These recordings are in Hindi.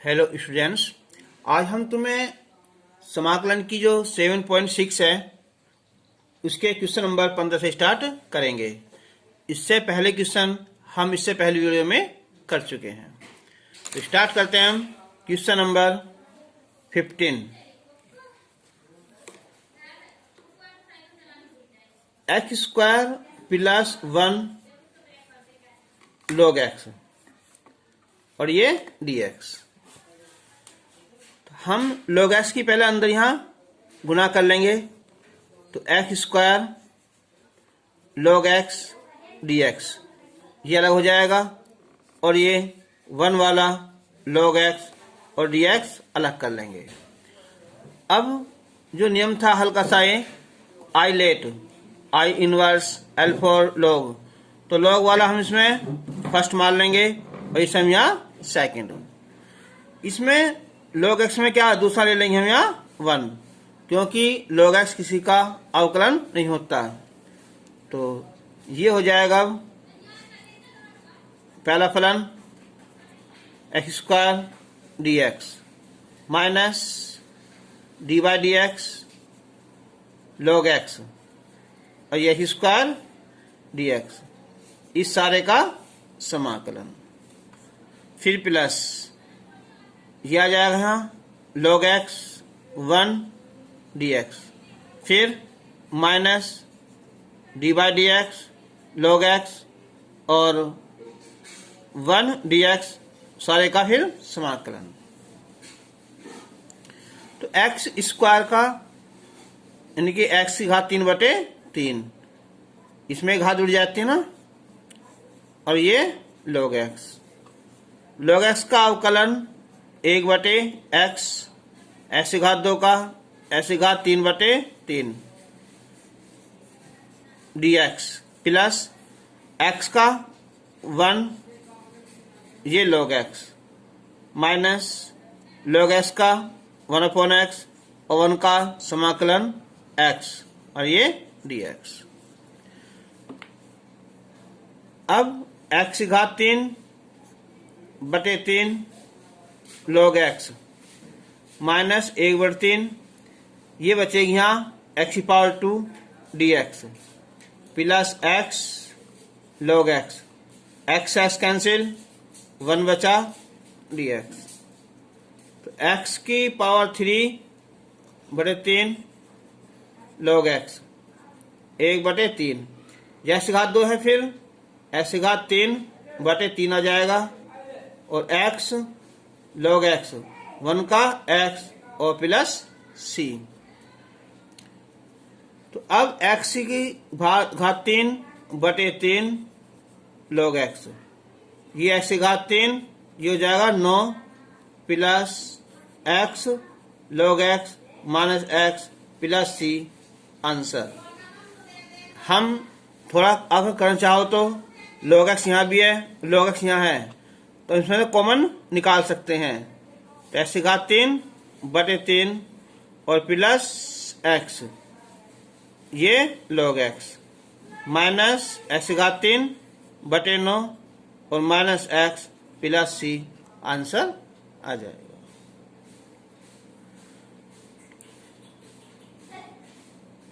हेलो स्टूडेंट्स, आज हम तुम्हें समाकलन की जो 7.6 है उसके क्वेश्चन नंबर 15 से स्टार्ट करेंगे। इससे पहले क्वेश्चन हम इससे पहले वीडियो में कर चुके हैं। तो स्टार्ट करते हैं हम question number 15। X square plus 1 log x और ये dx। हम log x की पहले अंदर यहां गुना कर लेंगे, तो x square log x dx ये अलग हो जाएगा और ये 1 वाला log x और dx अलग कर लेंगे। अब जो नियम था हल्का सा ये I let I inverse L for log, तो log वाला हम इसमें फर्स्ट मान लेंगे और इसे हम यहाँ सेकेंड। इसमें log x में क्या दूसरा ले लेंगे हम यहाँ 1, क्योंकि log x किसी का अवकलन नहीं होता। तो ये हो जाएगा अब पहला फलन x square D x minus D by D x log x और ये एक्स स्क्वायर डी एक्स, इस सारे का समाकलन। फिर प्लस ये आ जाएगा यहाँ log x 1 dx, फिर minus D by D x log x और 1 dx सारे का फिर समाकलन। तो एक्स स्क्वायर का यानी कि एक्स की घात 3/3, इसमें घात उड़ जाती है ना, और ये log x का अवकलन 1/x एक्स की घात 2 का एक्स की घात 3/3 dx प्लस x का 1 ये log x minus log x का 1/x और 1 का समाकलन x और ये dx। अब x की घात 3/3 log x माइनस 1/3 ये बचेगी यहाँ x की power 2 dx plus x log x, x cancel 1 बचा dx। तो x की पावर 3/3 log x 1/3, x की घात 2 है, फिर x की घात 3/3 आ जाएगा और x log x 1 का x और प्लस c। तो अब x की घात 3/3 log x, ये x की घात 3 ये हो जाएगा 9 plus x log x minus x plus c answer. हम थोड़ा अगर करना चाहो तो log x यहाँ भी है, log x यहाँ है, तो इसमें से कॉमन निकाल सकते हैं। तो x की घात 3/3 और प्लस x ये log x माइनस x की घात 3/9 और minus x plus c answer आ जाएगा।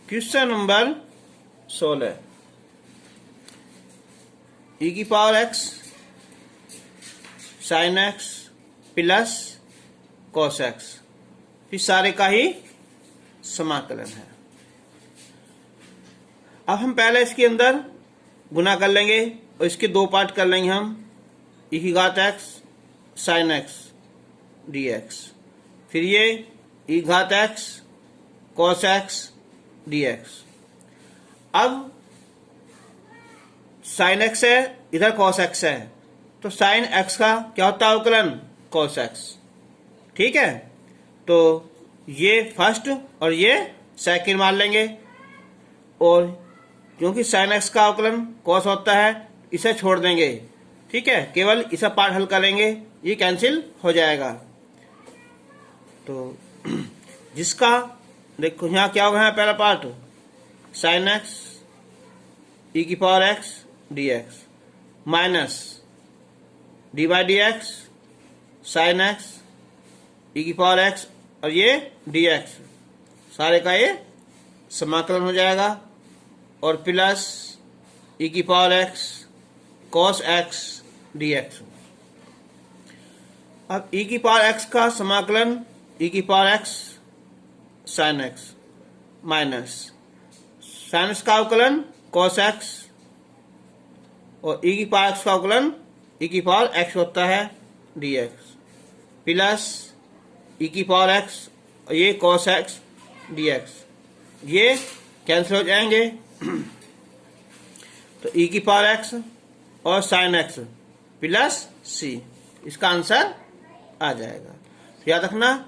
क्वेश्चन नंबर 16, e की power x sine x plus cos x, इस सारे का ही समाकलन है। अब हम पहले इसके अंदर गुना कर लेंगे और इसके 2 पार्ट कर लेंगे हम, e की घात x साइन x dx, फिर ये e की घात x कॉस x dx। अब साइन x है, इधर कॉस x है, तो साइन x का क्या होता है अवकलन कॉस x, ठीक है। तो ये फर्स्ट और ये सेकंड मान लेंगे, और क्योंकि साइन x का अवकलन कॉस होता है इसे छोड़ देंगे, ठीक है, केवल इसे पार्ट हल करेंगे, ये कैंसिल हो जाएगा। तो जिसका देखो यहाँ क्या होगा, यहाँ पहला पार्ट साइन x e की power x dx minus D by D x sine X E की पावर एक्स और ये डी एक्स, सारे का ये समाकलन हो जाएगा, और प्लस ई की power x cos x D x. अब ई की पावर एक्स का समाकलन ई की power x sine x minus sine x का अवकलन कॉस एक्स, और ई की पावर एक्स का अवकलन ई की पावर एक्स होता है डी एक्स, प्लस ई की पावर एक्स और ये कॉस एक्स डी एक्स, ये कैंसिल हो जाएंगे। तो ई की पावर एक्स और साइन एक्स प्लस सी, इसका आंसर आ जाएगा। याद रखना,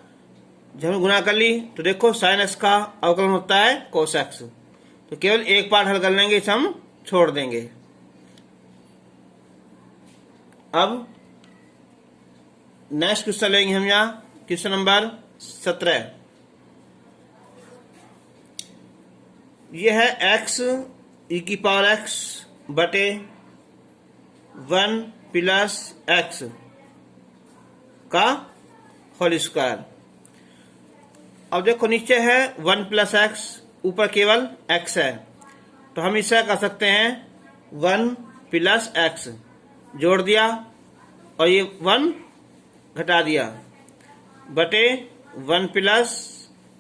जब हम गुणा कर ली तो देखो साइन एक्स का अवकलन होता है कोस एक्स, तो केवल एक पार्ट हल कर लेंगे, इसे हम छोड़ देंगे। अब नेक्स्ट क्वेश्चन लेंगे हम यहाँ, क्वेश्चन नंबर 17। यह है एक्स ई की पावर एक्स बटे 1 प्लस एक्स का होल स्क्वायर। अब देखो नीचे है 1 प्लस एक्स, ऊपर केवल एक्स है, तो हम इसे कर सकते हैं 1 प्लस एक्स, जोड़ दिया और ये 1 घटा दिया, बटे 1 प्लस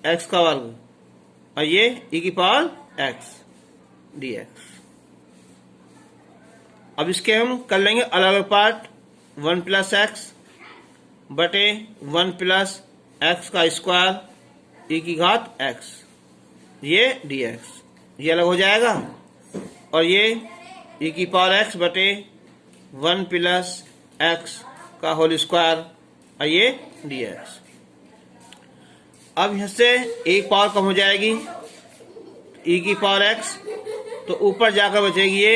एक्स का वर्ग और ये ई की पावर एक्स डी एक्स। अब इसके हम कर लेंगे अलग अलग पार्ट, 1 प्लस एक्स बटे 1 प्लस एक्स का स्क्वायर ई की घात एक्स, ये डी एक्स, ये अलग हो जाएगा, और ये ई की पावर एक्स बटे 1 प्लस एक्स का होल स्क्वायर और ये डी एक्स। अब यहाँ से एक पावर कम हो जाएगी, ई की पावर एक्स, तो ऊपर जाकर बचेगी ये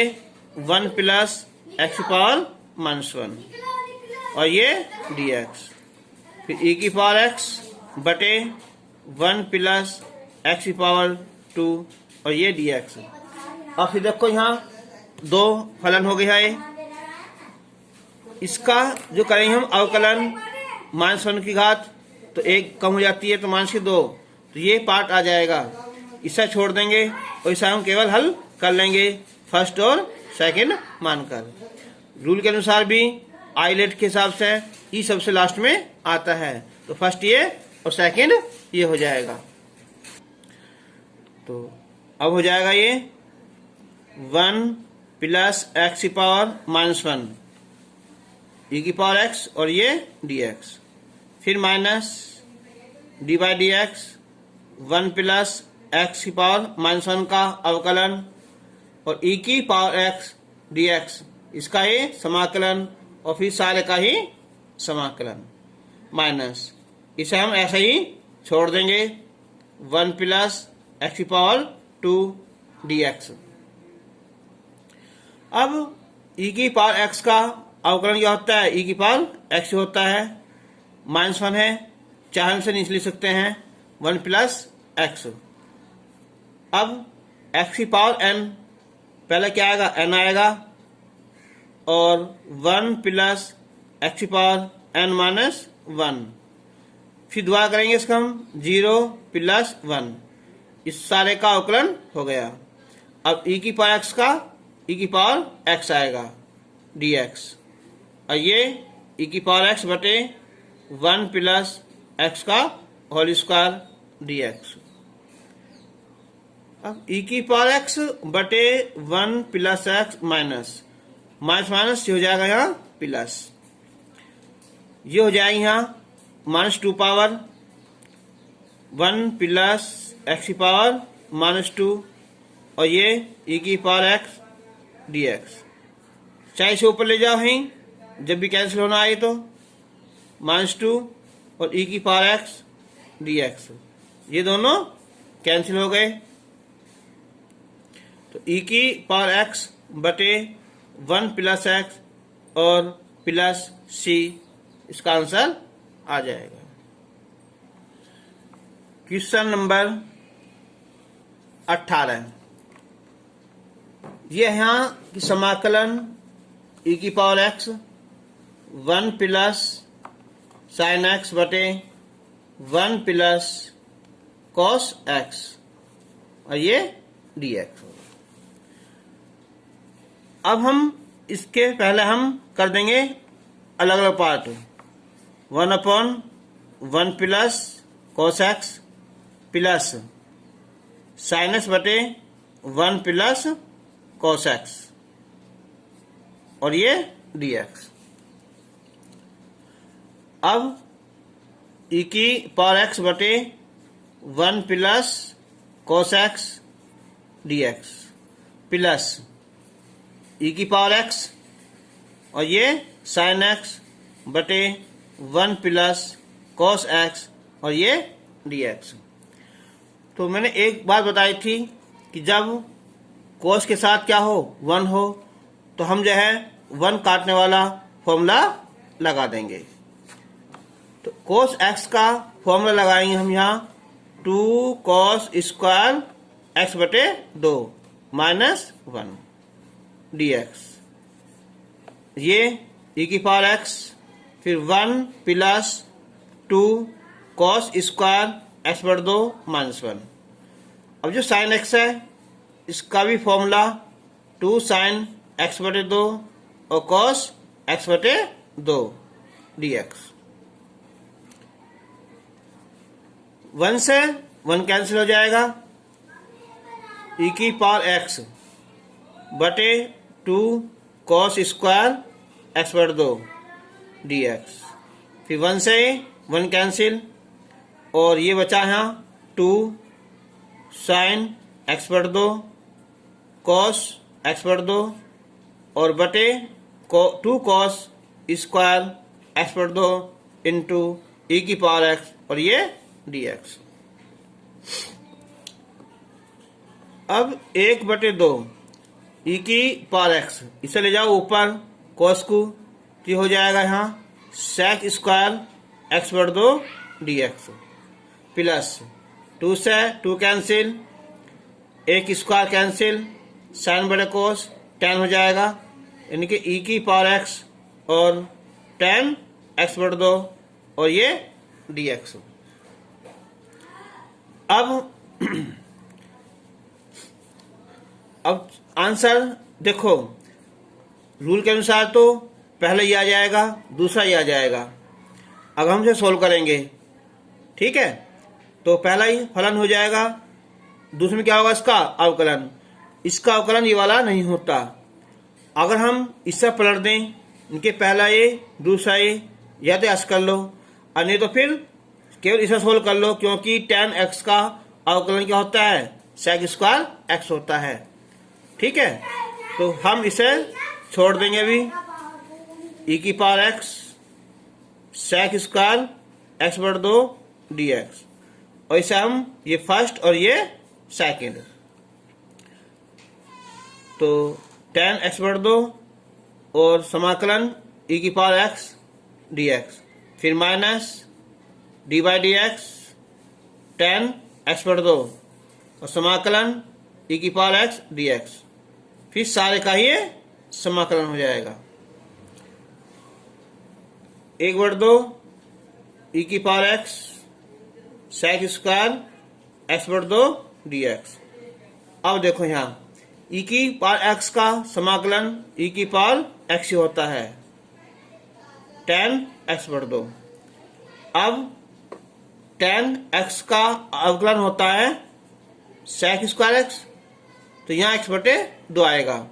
1 प्लस एक्स की पावर -1 और ये डी एक्स, फिर ई की पावर एक्स बटे 1 प्लस एक्स की पावर 2 और ये डी एक्स। अब फिर देखो यहाँ 2 फलन हो गया है, इसका जो करेंगे हम अवकलन -1 की घात, तो 1 कम हो जाती है तो -2, तो ये पार्ट आ जाएगा, इसे छोड़ देंगे और इसे हम केवल हल कर लेंगे फर्स्ट और सेकंड मानकर। रूल के अनुसार भी आइलेट के हिसाब से ई सबसे लास्ट में आता है, तो फर्स्ट ये और सेकंड ये हो जाएगा। तो अब हो जाएगा ये 1 प्लस एक्स की पावर -1 ई की पावर एक्स और ये डी एक्स, फिर minus D by D x 1 plus x की पावर -1 का अवकलन और ई की पावर एक्स डी एक्स, इसका ये समाकलन और फिर सारे का ही समाकलन माइनस, इसे हम ऐसे ही छोड़ देंगे 1 प्लस एक्स की पावर 2 डी एक्स। अब ई की पावर एक्स का अवकलन क्या होता है, ई की पावर एक्स होता है, -1 है, चाहे हम से नीचे लिख सकते हैं 1 प्लस एक्स। अब एक्स की पावर n, पहले क्या आएगा n आएगा, और 1 प्लस एक्स की पावर n-1, फिर दोबारा करेंगे इसका हम 0 प्लस 1, इस सारे का अवकलन हो गया। अब ई की पावर एक्स का ई की पावर एक्स आएगा डी एक्स, और ये ई की पावर एक्स बटे 1 प्लस एक्स का होल स्क्वायर डी एक्स। अब ई की पावर एक्स बटे 1 प्लस एक्स माइनस माइनस ये हो जाएगा यहाँ प्लस, ये हो जाएगा यहाँ -2 पावर 1 प्लस एक्स की पावर -2 और ये ई की पावर एक्स डी एक्स, चाहे इसे ऊपर ले जाओ ही, जब भी कैंसिल होना आए तो -2 और ई की पावर एक्स डी एक्स, ये दोनों कैंसिल हो गए, तो ई की पावर एक्स बटे 1 प्लस एक्स और प्लस सी, इसका आंसर आ जाएगा। क्वेश्चन नंबर 18, यह यहाँ की समाकलन ई की power x 1 plus sine x बटे 1 प्लस कॉस एक्स और ये dx होगा। अब हम इसके पहले हम कर देंगे अलग अलग part. 1/1 plus cos x plus sine x बटे 1 प्लस कॉस एक्स और ये dx। अब e की पावर x बटे 1 plus cos x dx plus e की पावर x और ये साइन एक्स बटे 1 प्लस कॉस एक्स और ये dx। तो मैंने एक बात बताई थी कि जब कॉस के साथ क्या हो 1 हो तो हम जो है 1 काटने वाला फॉर्मूला लगा देंगे। तो कॉस एक्स का फॉर्मूला लगाएंगे हम यहाँ 2 कॉस स्क्वायर एक्स बटे 2 माइनस 1 dx। ये e की पावर x फिर 1 प्लस 2 कॉस स्क्वायर एक्स बटे 2 माइनस 1। अब जो साइन एक्स है इसका भी फॉर्मूला 2 साइन एक्स बटे 2 और कॉस एक्स बटे 2 dx। 1 से 1 कैंसिल हो जाएगा, e की पावर x बटे 2 कॉस स्क्वायर एक्स बटे 2 dx। फिर 1 से 1 कैंसिल और ये बचा यहाँ 2 साइन एक्स बटे 2 कॉस एक्स बटे 2 और बटे 2 कॉस स्क्वायर एक्स बटे 2 इंटू e की पावर x और ये dx। अब 1 बटे 2 e की पावर x इसे ले जाओ ऊपर कॉस को, तो हो जाएगा यहाँ सेक स्क्वायर एक्स बटे 2 dx प्लस 2 से 2 कैंसिल, 1 स्क्वायर कैंसिल, साइन बटे कोस tan हो जाएगा, यानी कि e की पावर x और tan x बटे 2 और ये dx। अब आंसर देखो, रूल के अनुसार तो पहले ये आ जाएगा, दूसरा ये आ जाएगा। अब हम इसे सोल्व करेंगे, ठीक है। तो पहला ही फलन हो जाएगा, दूसरे में क्या होगा इसका अवकलन। इसका अवकलन ये वाला नहीं होता। अगर हम इससे पलट दें, इनके पहला ये दूसरा ये, या तो ऐसा कर लो और नहीं तो फिर केवल इसे सोल्व कर लो, क्योंकि tan x का अवकलन क्या होता है, सेक स्क्वायर x होता है, ठीक है। तो हम इसे छोड़ देंगे अभी, e की power x sec square x बटे 2 dx और इसे हम ये फर्स्ट और ये सेकंड, तो tan x बटे 2 और समाकलन e की पावर x dx, फिर minus D by D x tan x बटे 2 और समाकलन e की पावर x dx, फिर सारे का ये समाकलन हो जाएगा। 1 बटे 2 e की power x sec square x बटे 2 dx। अब देखो यहाँ e की पावर x का समाकलन e की पावर x ही होता है, tan x बटे 2। अब tan x का अवकलन होता है सेक स्क्वायर x, तो यहाँ x बटे 2 आएगा।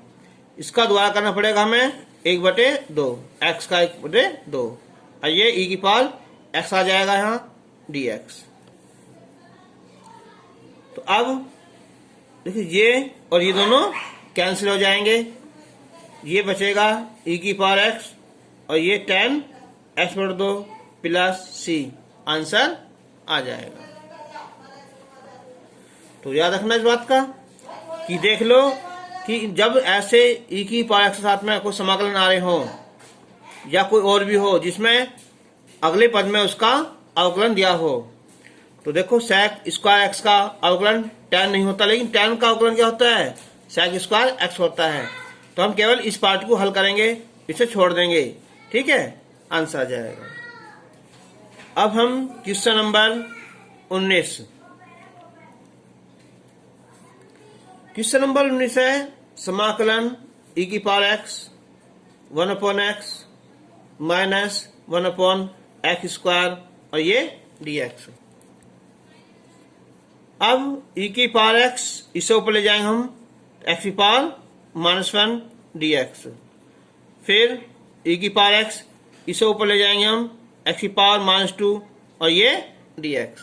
इसका दोबारा करना पड़ेगा हमें 1 बटे 2, x का 1 बटे 2 और ये e की पावर x आ जाएगा यहाँ dx। तो अब देखिए ये और ये दोनों कैंसिल हो जाएंगे, ये बचेगा e की पावर x और ये tan x बटे 2 प्लस c, आंसर आ जाएगा। तो याद रखना इस बात का कि देख लो कि जब ऐसे e की पावर x के साथ में कोई समाकलन आ रहे हो या कोई और भी हो जिसमें अगले पद में उसका अवकलन दिया हो, तो देखो सेक स्क्वायर x का अवकलन tan नहीं होता, लेकिन tan का अवकलन क्या होता है, सेक स्क्वायर x होता है। तो हम केवल इस पार्ट को हल करेंगे, इसे छोड़ देंगे, ठीक है, आंसर आ जाएगा। अब हम क्वेश्चन नंबर 19, क्वेश्चन नंबर 19 है समाकलन e की power x 1/x minus 1/x square और ये dx। अब e की पावर x इसे ऊपर ले जाएंगे हम, x की पावर -1 dx। फिर e की पावर x इसे ऊपर ले जाएंगे हम, x की पावर -2 और ये dx।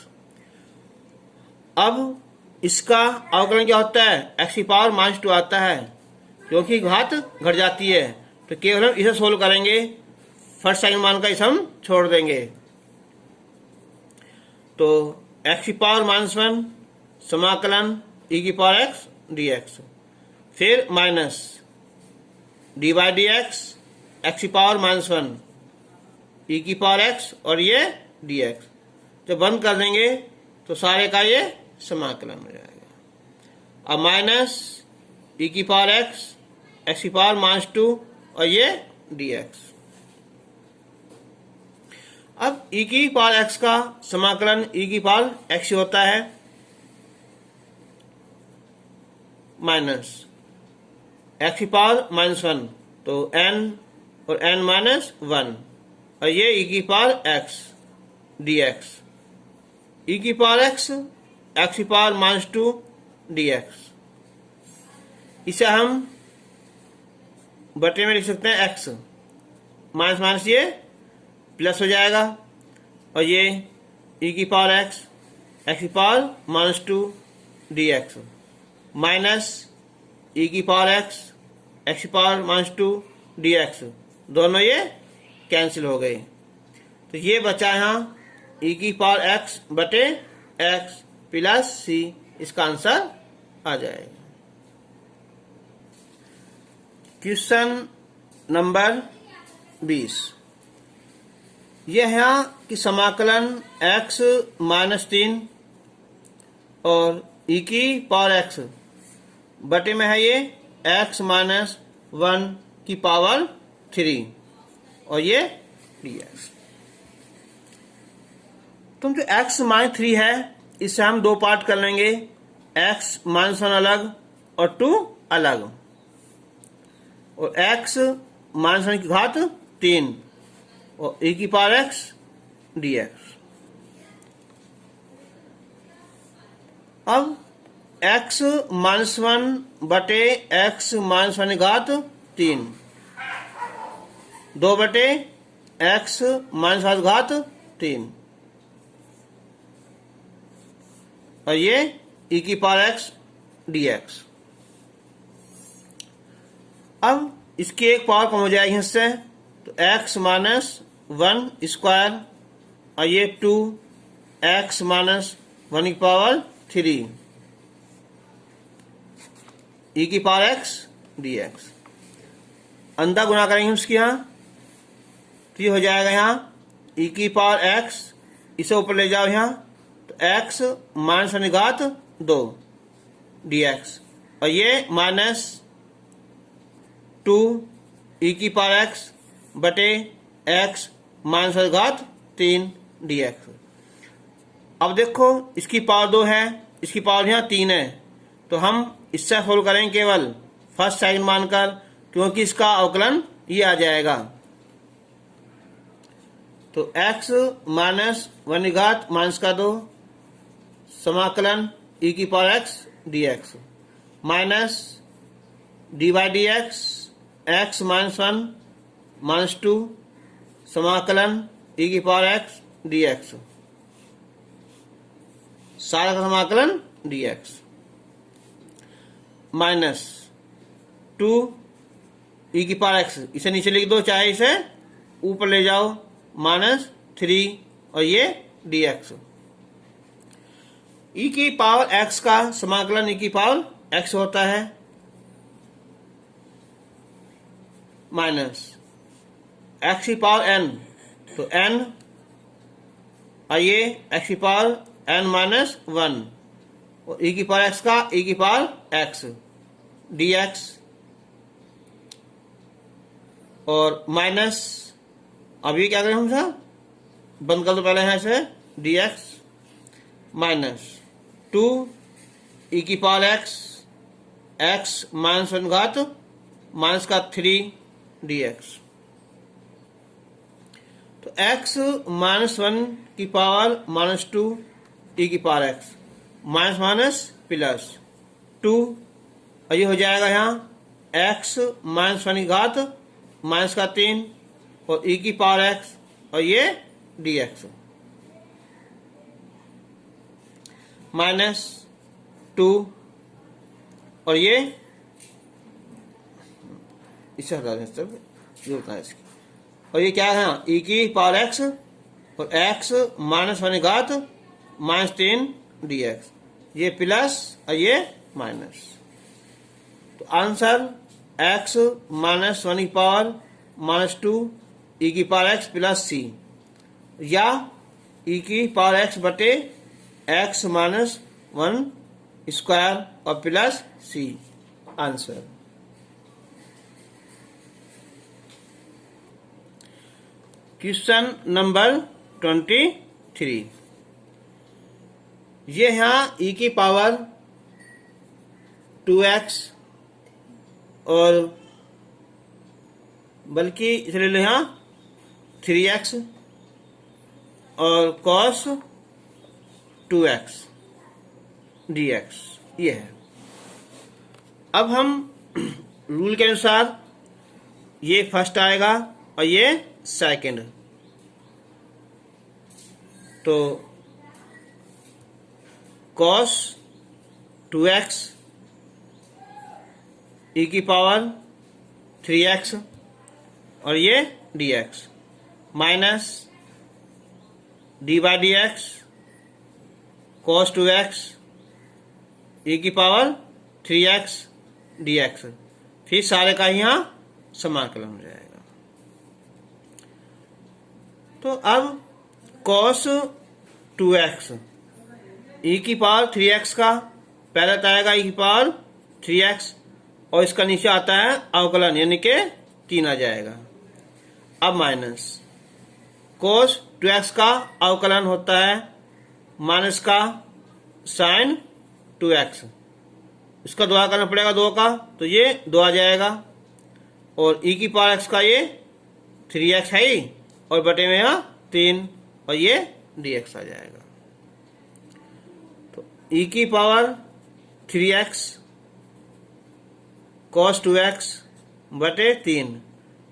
अब इसका अवकलन क्या होता है, x की पावर -2 आता है क्योंकि घात घट जाती है, तो केवल हम इसे सोल्व करेंगे, फर्स्ट सेकंड मान का इसे हम छोड़ देंगे। तो x की पावर -1 समाकलन e की पावर x dx, फिर माइनस dy dx x की पावर -1 e की पावर x और ये dx। जब बंद कर देंगे तो सारे का ये समाकलन हो जाएगा। अब माइनस e की पावर x की पावर -2 और ये dx। अब e की पावर x का समाकलन e की पावर x होता है माइनस x की पावर -1, तो n और n -1 और ये e की पावर x dx। e की पावर x की पावर -2 dx। इसे हम बटे में लिख सकते हैं x, माइनस माइनस ये प्लस हो जाएगा और ये e की पावर x की पावर -2 dx माइनस e की पावर x की पावर -2 dx, दोनों ये कैंसिल हो गए। तो ये बचा यहाँ e की पावर x बटे x प्लस c, इसका आंसर आ जाएगा। क्वेश्चन नंबर 20, यह है कि समाकलन x -3 और e की पावर x बटे में है ये x -1 की पावर 3 और ये dx। तुम जो x -3 है इसे हम दो पार्ट कर लेंगे, x -1 अलग और 2 अलग, और x -1 की घात 3 और e की पावर x dx। अब x -1 बटे x -1 की घात 3 2 बटे x -1 की घात 3 और ये e की पावर x dx। अब इसकी एक पावर कम हो जाएगी इससे, तो x -1 स्क्वायर और ये 2 x -1 की पावर 3 e की पावर x dx। अंदर गुणा करेंगे उसकी यहाँ, तो ये हो जाएगा यहाँ e की पावर x, इसे ऊपर ले जाओ यहाँ, तो x -1 की घात 2 dx और ये -2 e की पावर x बटे x -1 की घात 3 dx। अब देखो इसकी पावर 2 है, इसकी पावर यहाँ 3 है, तो हम इससे सोल्व करेंगे केवल फर्स्ट सेकंड मानकर, क्योंकि इसका अवकलन ये आ जाएगा। तो x -1 की घात माइनस का 2 समाकलन e की power x dx minus dy dx x -1 -2 समाकलन e की पावर x dx, सारा का समाकलन dx माइनस 2 e की पावर x, इसे नीचे लिख दो चाहे इसे ऊपर ले जाओ, -3 और ये dx। e की पावर x का समाकलन e की पावर x होता है माइनस x की पावर n, तो n और ये x की पावर n-1 और e की पावर x का e की पावर x dx और माइनस, अब ये क्या करें हम साहब बंद कर दो पहले यहाँ से, dx माइनस 2 e की पावर x माइनस 1 घात माइनस का 3 dx। तो x माइनस 1 की पावर माइनस 2 e की power x minus minus plus 2, और ये हो जाएगा यहाँ x माइनस 1 की घात माइनस का 3 और e की पावर x और ये dx माइनस 2 और ये इसे हटा दें, सब जरूरत है इसकी। और ये क्या है, e की पावर x और x माइनस 1 की घात माइनस 3 dx, ये प्लस और ये माइनस। तो आंसर x माइनस 1 की पावर माइनस 2 e की पावर x प्लस c, या e की पावर x बटे x माइनस 1 स्क्वायर और plus c answer. Question number 23, ये यहाँ e की पावर 2x और बल्कि इसे ले लो यहाँ 3x और cos 2x dx ये है। अब हम रूल के अनुसार ये फर्स्ट आएगा और ये सेकंड, तो cos 2x e की पावर 3x और ये dx minus d by D x cos 2x e की पावर 3x dx, फिर सारे का यहाँ समाकलन हो जाएगा। तो अब cos 2x e की पावर 3x का पहले तो आएगा e की पावर 3x और इसका नीचे आता है अवकलन यानी कि 3 आ जाएगा। अब माइनस cos 2x का अवकलन होता है माइनस का sin 2x, इसका 2 करना पड़ेगा 2 का, तो ये 2 आ जाएगा और e की पावर x का ये 3x है ही और बटे में यहाँ 3 और ये dx आ जाएगा। तो e की पावर 3x cos 2x बटे 3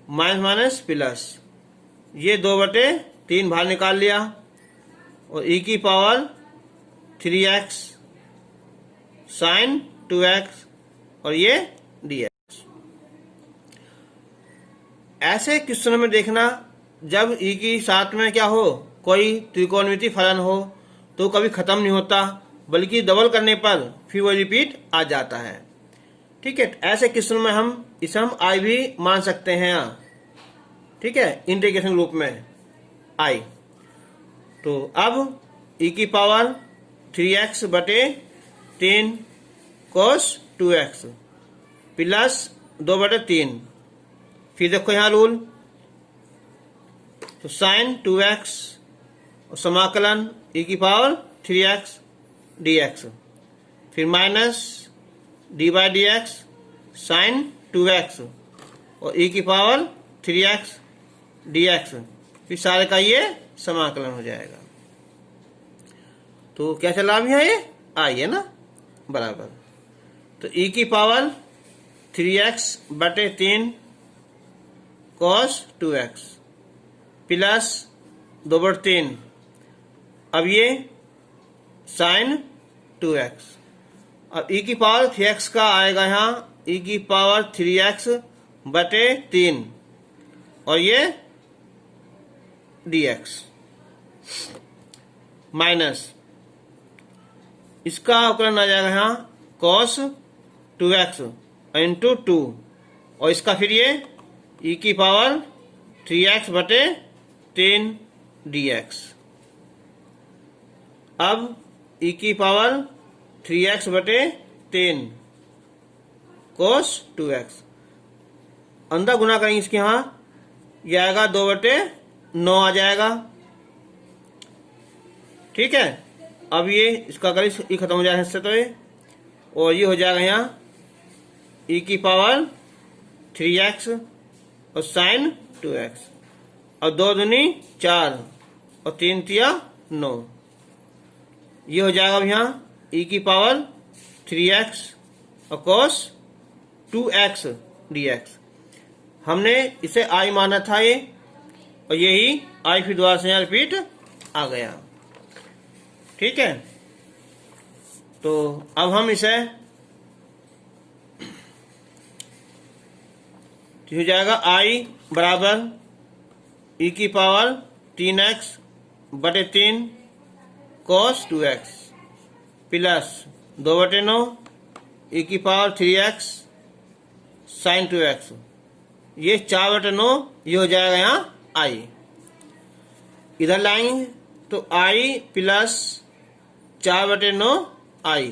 माइनस माइनस प्लस, ये 2 बटे 3 बाहर निकाल लिया और e की पावर 3x sin 2x और ये dx। ऐसे क्वेश्चन में देखना जब e की साथ में क्या हो, कोई त्रिकोणमितीय फलन हो तो कभी खत्म नहीं होता, बल्कि डबल करने पर फिर वो रिपीट आ जाता है। ठीक है, ऐसे क्वेश्चन में हम इसे हम आई भी मान सकते हैं यहाँ। ठीक है, इंटीग्रेशन रूप में आई। तो अब e की पावर 3x बटे 3 cos 2x प्लस 2 बटे 3, फिर देखो यहाँ रूल, तो sin 2x और समाकलन e की पावर 3x dx, फिर minus d by D x sine 2x और e की पावर 3x dx, फिर सारे का ये समाकलन हो जाएगा। तो क्या चला अभी यहाँ ये आई है ना बराबर, तो e की पावर 3x बटे 3 cos 2x प्लस 2 बटे 3, अब ये sin 2x, अब e की पावर 3x का आएगा यहाँ e की पावर 3x बटे 3 और ये dx माइनस इसका अवकलन आ जाएगा यहाँ cos 2x इंटू 2 और इसका फिर ये e की पावर 3x बटे 3 dx। अब e की पावर 3x बटे 3 cos 2x अंदर गुना करेंगे इसके यहाँ, ये आएगा 2 बटे 9 आ जाएगा ठीक है। अब ये इसका अगर ये खत्म हो जाए इससे तो ये, और ये हो जाएगा यहाँ e की पावर 3x और साइन 2x, और 2 दूनी 4 और 3 तिया 9। ये हो जाएगा अब यहाँ e की पावर 3x और cos 2x dx। हमने इसे i माना था ये, और यही i फिर दोबारा से यहाँ रिपीट आ गया। ठीक है, तो अब हम इसे हो जाएगा i बराबर e की पावर 3x बटे 3 cos 2x प्लस 2/9 e की पावर 3x साइन 2x, ये 4/9, ये हो जाएगा यहाँ i। इधर लाएंगे तो i प्लस 4/9 i,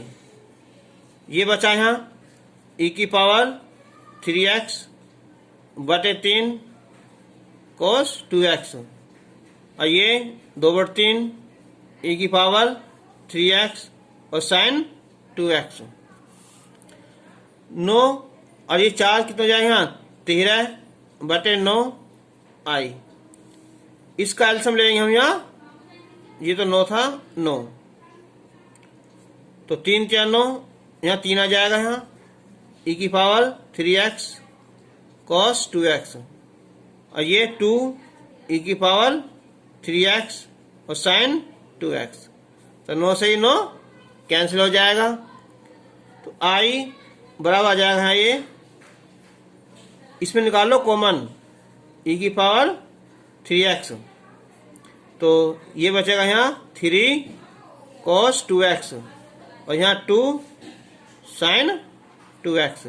ये बचा यहाँ e की पावर 3x बटे 3 cos 2x, और ये 2/3 e की पावर 3x और साइन 2x 9, और ये 4 कितना जाए यहाँ 13 बटे 9 i। इसका एल्सियम लेंगे हम यहाँ, ये तो 9 था 9, तो 3 4 9, यहाँ 3 आ जाएगा यहाँ e की पावर 3x cos 2x, और ये 2 e की पावर 3x और साइन 2x, तो 9 से ही 9 कैंसिल हो जाएगा, तो i बराबर आ जाएगा यहाँ ये, इसमें निकालो कॉमन e की पावर 3x, तो ये बचेगा यहाँ 3 cos 2x और यहाँ 2 साइन 2x,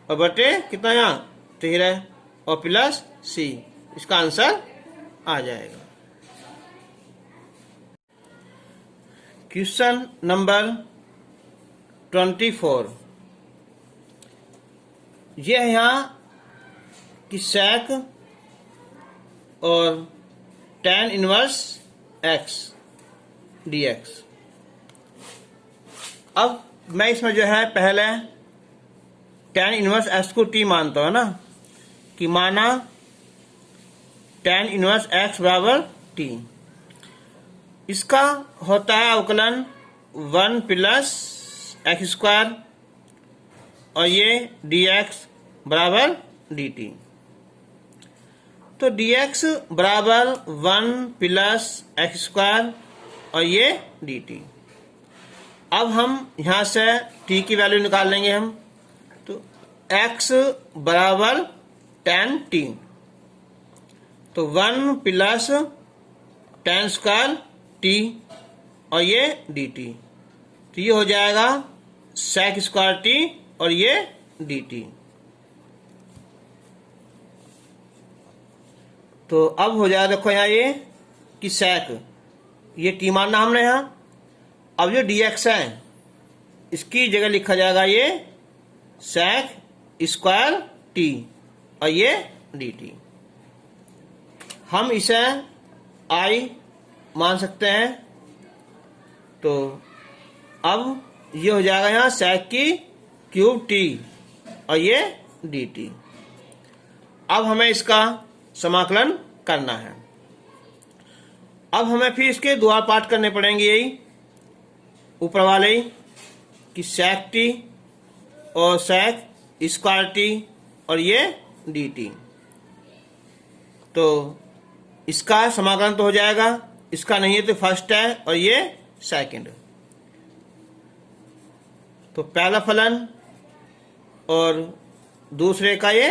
और बटे कितना यहाँ 13 और प्लस c, इसका आंसर आ जाएगा। क्वेश्चन नंबर 24, ये है यहाँ कि sec और tan इनवर्स x dx। अब मैं इसमें जो है पहले tan इनवर्स x को t मानता हूं ना, कि माना tan इनवर्स x बराबर t, इसका होता है अवकलन 1 प्लस एक्स स्क्वायर, और ये dx बराबर dt, तो dx बराबर 1 प्लस एक्स स्क्वायर और ये dt। अब हम यहाँ से t की वैल्यू निकाल लेंगे हम, तो x बराबर tan t, तो 1 प्लस tan स्क्वायर t और ये dt, तो ये हो जाएगा sec स्क्वायर t और ये dt। तो अब हो जाएगा, देखो यहाँ ये कि sec, ये t मानना हमने यहाँ, अब जो dx है इसकी जगह लिखा जाएगा ये sec स्क्वायर t और ये dt। हम इसे i मान सकते हैं, तो अब ये हो जाएगा यहाँ sec की क्यूब t और ये dt। अब हमें इसका समाकलन करना है। अब हमें फिर इसके दो पार्ट करने पड़ेंगे, यही ऊपर वाले ही कि sec t और sec स्क्वायर t और ये dt, तो इसका समाकलन तो हो जाएगा, इसका नहीं है तो फर्स्ट है और ये सेकंड, तो पहला फलन और दूसरे का ये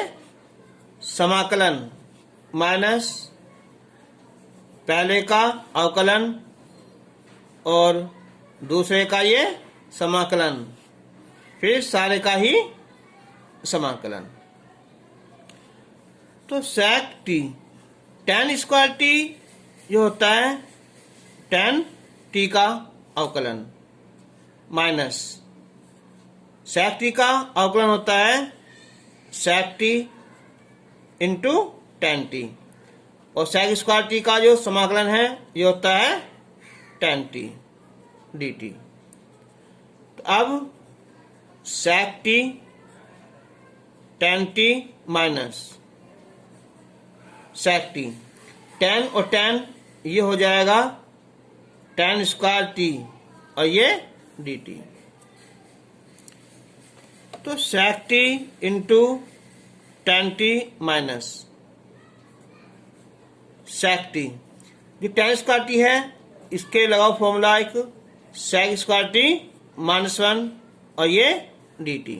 समाकलन माइनस पहले का अवकलन और दूसरे का ये समाकलन, फिर सारे का ही समाकलन। तो sec t tan square t जो होता है tan t का अवकलन माइनस sec t का अवकलन होता है sec t into tan t, और sec स्क्वायर t का जो समाकलन है ये होता है tan t dt। तो अब sec t tan t minus sec t, tan और tan ये हो जाएगा tan स्क्वायर t और ये dt। तो sec t into tan t minus sec t, जो tan स्क्वायर t है इसके लगाओ फॉर्मूला एक sec स्क्वायर t -1 और ये dt।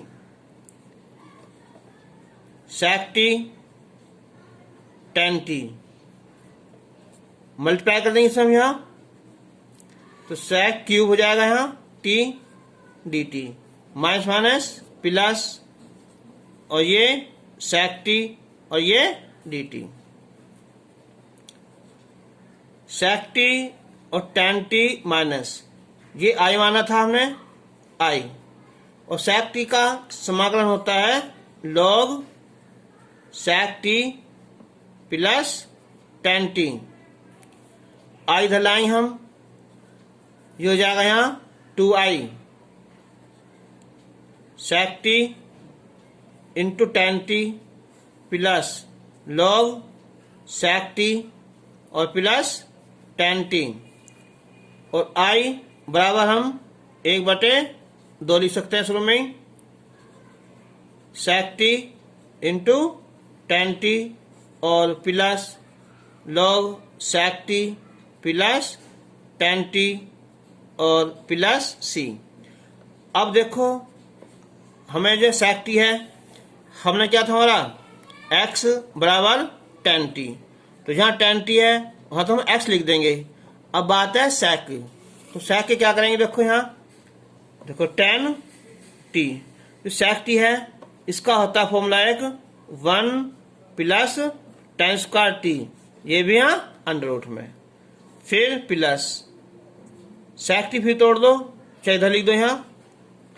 sec t tan t multiply कर देंगे सब यहाँ, तो sec क्यूब हो जाएगा यहाँ t dt minus minus plus और ये sec t और ये dt। sec t और tan t माइनस ये i माना था हमने i, और sec t का समाकलन होता है log sec t plus tan t। i इधर लाएंगे हम, ये हो जाएगा यहाँ 2i sec t into tan t plus log sec t और प्लस tan t, और i बराबर हम 1/2 लिख सकते हैं शुरू में ही, sec t into tan t और plus log sec t plus tan t और प्लस c। अब देखो हमें जो sec t है हमने क्या था हमारा x बराबर tan t, तो जहाँ tan t है वहाँ तो हम x लिख देंगे। अब बात है sec की, तो sec के क्या करेंगे, देखो यहाँ देखो tan t, तो sec t है इसका होता है फॉर्मूला एक 1 प्लस tan स्क्वायर t, ये भी यहाँ अंडर रूट में, फिर प्लस sec t फिर तोड़ दो, चाहे इधर लिख दो यहाँ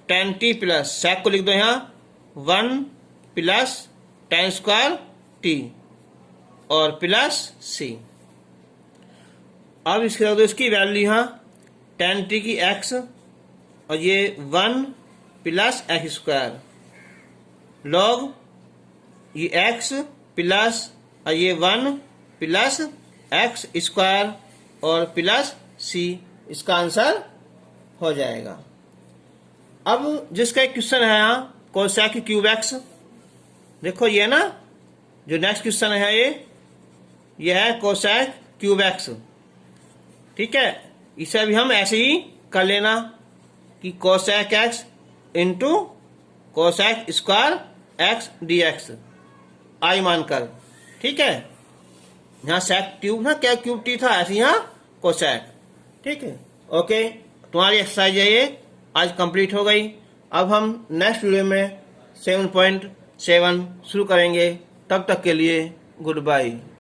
tan t प्लस sec को लिख दो यहाँ 1 प्लस tan स्क्वायर t और प्लस c। अब इसके रख दो इसकी वैल्यू यहाँ tan t की x और ये 1 प्लस x स्क्वायर log ये x प्लस और ये 1 प्लस x स्क्वायर और प्लस c, इसका आंसर हो जाएगा। अब जिसका एक क्वेश्चन है यहाँ कोसेक क्यूब एक्स, देखो ये ना जो नेक्स्ट क्वेश्चन है ये है कोसेक क्यूब एक्स, ठीक है। इसे भी हम ऐसे ही कर लेना कि cosec X into cosec square X D X I मानकर, ठीक है। यहाँ सेक क्यूब ना क्या क्यूब टी था, ऐसे यहाँ कोसेक, ठीक है। ओके, तुम्हारी एक्सरसाइज ये आज कंप्लीट हो गई। अब हम नेक्स्ट वीडियो में 7.7 शुरू करेंगे। तब तक के लिए गुड बाय।